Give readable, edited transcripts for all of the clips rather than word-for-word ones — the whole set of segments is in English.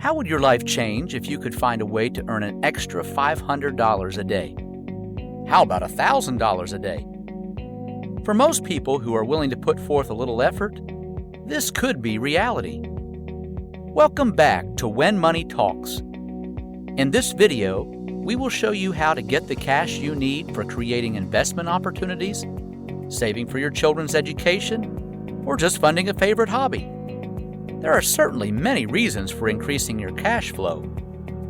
How would your life change if you could find a way to earn an extra $500 a day? How about $1,000 a day? For most people who are willing to put forth a little effort, this could be reality. Welcome back to When Money Talks. In this video, we will show you how to get the cash you need for creating investment opportunities, saving for your children's education, or just funding a favorite hobby. There are certainly many reasons for increasing your cash flow,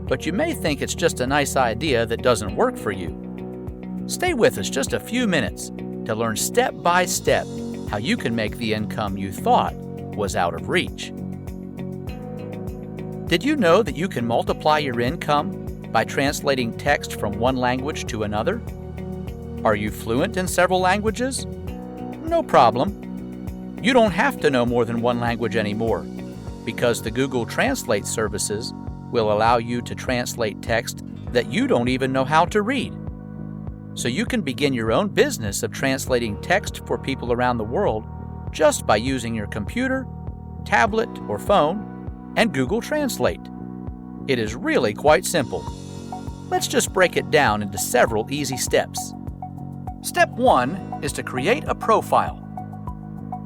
but you may think it's just a nice idea that doesn't work for you. Stay with us just a few minutes to learn step by step how you can make the income you thought was out of reach. Did you know that you can multiply your income by translating text from one language to another? Are you fluent in several languages? No problem. You don't have to know more than one language anymore, because the Google Translate services will allow you to translate text that you don't even know how to read. So you can begin your own business of translating text for people around the world just by using your computer, tablet, or phone, and Google Translate. It is really quite simple. Let's just break it down into several easy steps. Step 1 is to create a profile.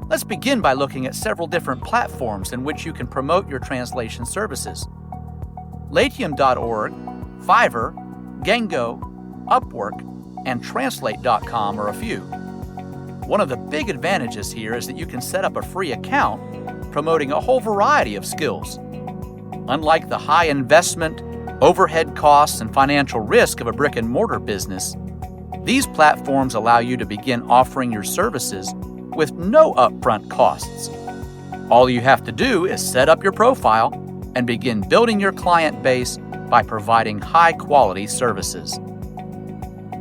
Let's begin by looking at several different platforms in which you can promote your translation services. Latium.org, Fiverr, Gengo, Upwork, and Translate.com are a few. One of the big advantages here is that you can set up a free account promoting a whole variety of skills. Unlike the high investment, overhead costs, and financial risk of a brick-and-mortar business, these platforms allow you to begin offering your services with no upfront costs. All you have to do is set up your profile and begin building your client base by providing high-quality services.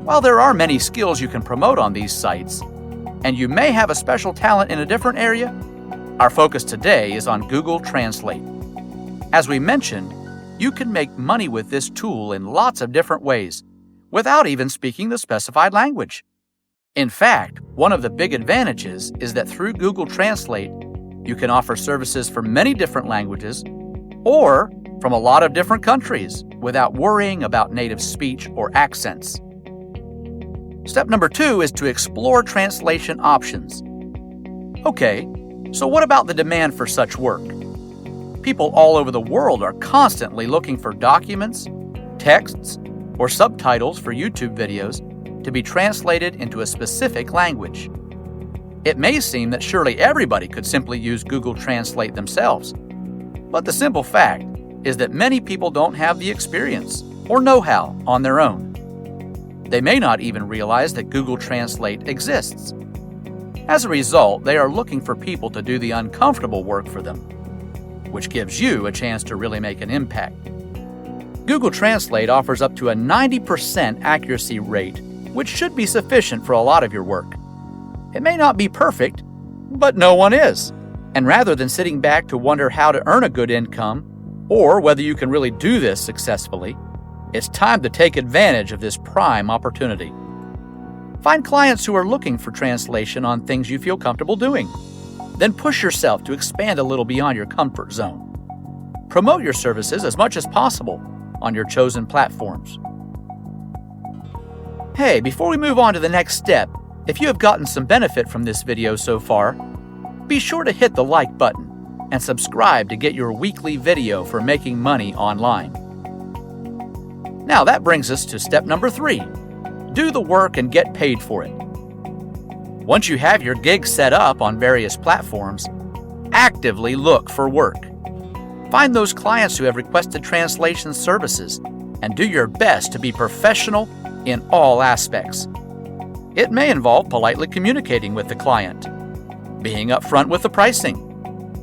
While there are many skills you can promote on these sites, and you may have a special talent in a different area, our focus today is on Google Translate. As we mentioned, you can make money with this tool in lots of different ways, without even speaking the specified language. In fact, one of the big advantages is that through Google Translate, you can offer services for many different languages or from a lot of different countries without worrying about native speech or accents. Step number 2 is to explore translation options. Okay, so what about the demand for such work? People all over the world are constantly looking for documents, texts, or subtitles for YouTube videos to be translated into a specific language. It may seem that surely everybody could simply use Google Translate themselves, but the simple fact is that many people don't have the experience or know-how on their own. They may not even realize that Google Translate exists. As a result, they are looking for people to do the uncomfortable work for them, which gives you a chance to really make an impact. Google Translate offers up to a 90% accuracy rate, which should be sufficient for a lot of your work. It may not be perfect, but no one is. And rather than sitting back to wonder how to earn a good income, or whether you can really do this successfully, it's time to take advantage of this prime opportunity. Find clients who are looking for translation on things you feel comfortable doing. Then push yourself to expand a little beyond your comfort zone. Promote your services as much as possible on your chosen platforms. Hey, before we move on to the next step, if you have gotten some benefit from this video so far, be sure to hit the like button and subscribe to get your weekly video for making money online. Now that brings us to step number 3. Do the work and get paid for it. Once you have your gig set up on various platforms, actively look for work. Find those clients who have requested translation services and do your best to be professional in all aspects. It may involve politely communicating with the client, being upfront with the pricing,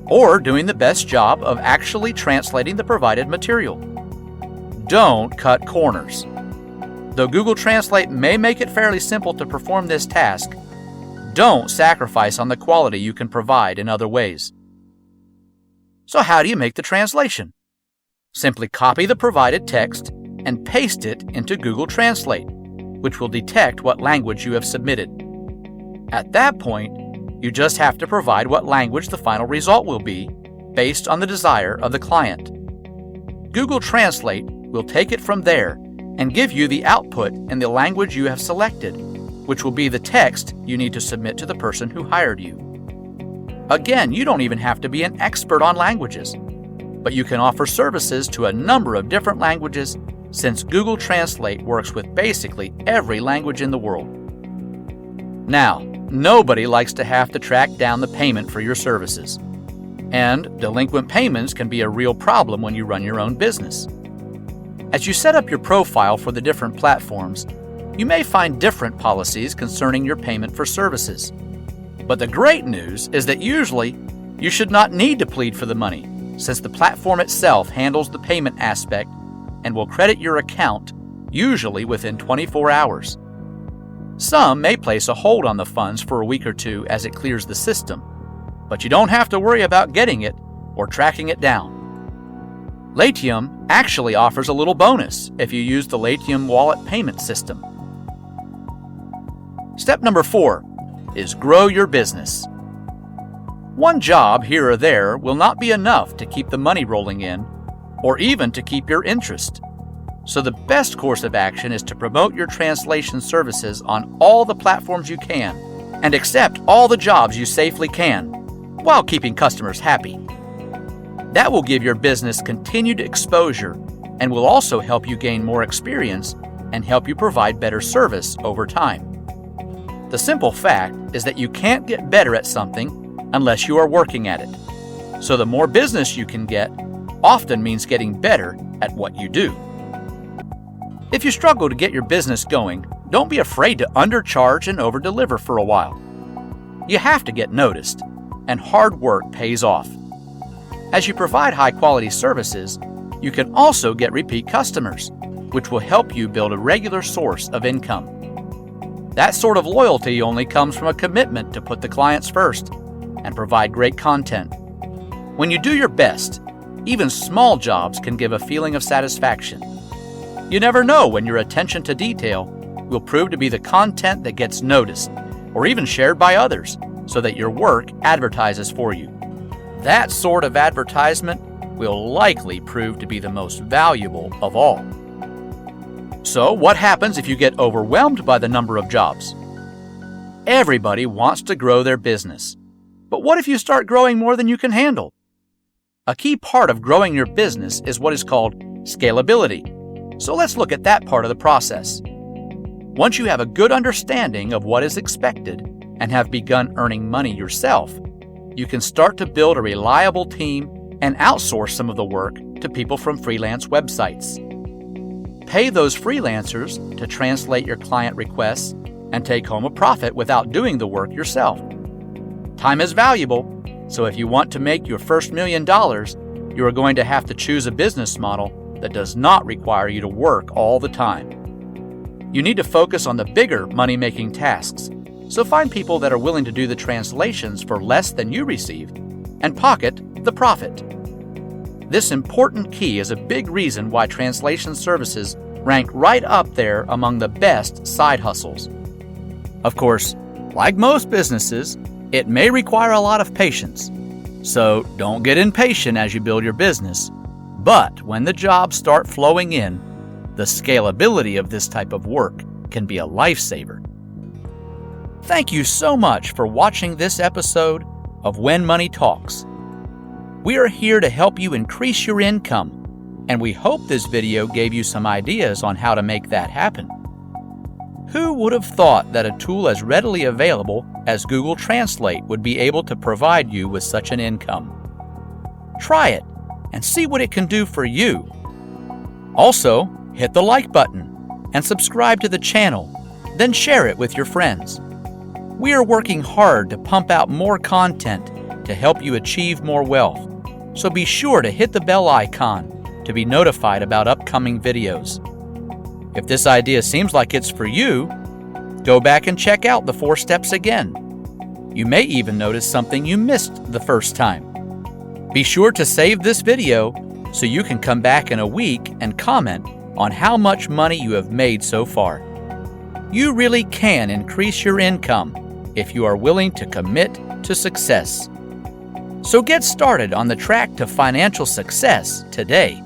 or doing the best job of actually translating the provided material. Don't cut corners. Though Google Translate may make it fairly simple to perform this task, don't sacrifice on the quality you can provide in other ways. So how do you make the translation? Simply copy the provided text and paste it into Google Translate, which will detect what language you have submitted. At that point, you just have to provide what language the final result will be based on the desire of the client. Google Translate will take it from there and give you the output in the language you have selected, which will be the text you need to submit to the person who hired you. Again, you don't even have to be an expert on languages, but you can offer services to a number of different languages since Google Translate works with basically every language in the world. Now, nobody likes to have to track down the payment for your services. And delinquent payments can be a real problem when you run your own business. As you set up your profile for the different platforms, you may find different policies concerning your payment for services. But the great news is that usually you should not need to plead for the money, since the platform itself handles the payment aspect and will credit your account, usually within 24 hours. Some may place a hold on the funds for a week or two as it clears the system, but you don't have to worry about getting it or tracking it down. Latium actually offers a little bonus if you use the Latium wallet payment system. Step number 4 is grow your business. One job here or there will not be enough to keep the money rolling in, or even to keep your interest. So the best course of action is to promote your translation services on all the platforms you can and accept all the jobs you safely can, while keeping customers happy. That will give your business continued exposure and will also help you gain more experience and help you provide better service over time. The simple fact is that you can't get better at something unless you are working at it. So the more business you can get often means getting better at what you do. If you struggle to get your business going, don't be afraid to undercharge and overdeliver for a while. You have to get noticed, and hard work pays off. As you provide high-quality services, you can also get repeat customers, which will help you build a regular source of income. That sort of loyalty only comes from a commitment to put the clients first and provide great content. When you do your best, even small jobs can give a feeling of satisfaction. You never know when your attention to detail will prove to be the content that gets noticed or even shared by others so that your work advertises for you. That sort of advertisement will likely prove to be the most valuable of all. So, what happens if you get overwhelmed by the number of jobs? Everybody wants to grow their business. But what if you start growing more than you can handle? A key part of growing your business is what is called scalability. So let's look at that part of the process. Once you have a good understanding of what is expected and have begun earning money yourself, you can start to build a reliable team and outsource some of the work to people from freelance websites. Pay those freelancers to translate your client requests and take home a profit without doing the work yourself. Time is valuable, so if you want to make your first $1 million, you are going to have to choose a business model that does not require you to work all the time. You need to focus on the bigger money-making tasks, so find people that are willing to do the translations for less than you receive and pocket the profit. This important key is a big reason why translation services rank right up there among the best side hustles. Of course, like most businesses, it may require a lot of patience, so don't get impatient as you build your business. But when the jobs start flowing in, the scalability of this type of work can be a lifesaver. Thank you so much for watching this episode of When Money Talks. We are here to help you increase your income, and we hope this video gave you some ideas on how to make that happen. Who would have thought that a tool as readily available as Google Translate would be able to provide you with such an income? Try it and see what it can do for you. Also, hit the like button and subscribe to the channel, then share it with your friends. We are working hard to pump out more content to help you achieve more wealth, so be sure to hit the bell icon to be notified about upcoming videos. If this idea seems like it's for you, go back and check out the 4 steps again. You may even notice something you missed the first time. Be sure to save this video so you can come back in a week and comment on how much money you have made so far. You really can increase your income if you are willing to commit to success. So get started on the track to financial success today.